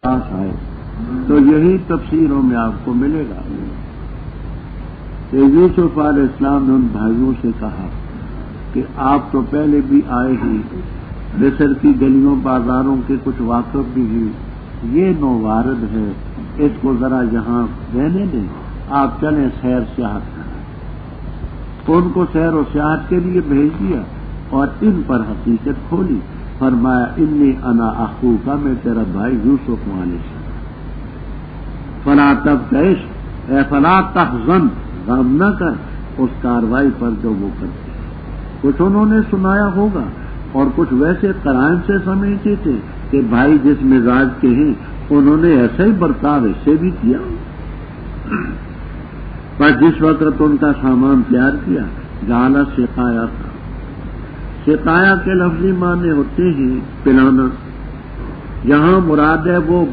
پاس آئے تو یہی تفسیروں میں آپ کو ملے گا کہ یوسف علیہ السلام نے ان بھائیوں سے کہا کہ آپ تو پہلے بھی آئے ہی مصر کی گلیوں بازاروں کے کچھ واقف بھی ہیں، یہ نووارد ہے، اس کو ذرا یہاں رہنے دیں، آپ چلیں سیر سیاحت کریں۔ ان کو سیر و سیاحت کے لیے بھیج دیا اور ان پر حقیقت کھولی، فرمایا انی انا اخوکا، میں تیرا بھائی یوسف علیہ السلام، فلا تبتئس اے فلا تحزن، غم نہ کر اس کاروائی پر جو وہ کرتے ہیں۔ کچھ انہوں نے سنایا ہوگا اور کچھ ویسے قرائن سے سمجھتے تھے کہ بھائی جس مزاج کے ہیں انہوں نے ایسا ہی برتاؤ اس سے بھی کیا، پر جس وقت ان کا سامان تیار کیا جعل سقایا تھا۔ سقایا کے لفظی معنی ہوتے ہیں پلانا، یہاں مراد ہے وہ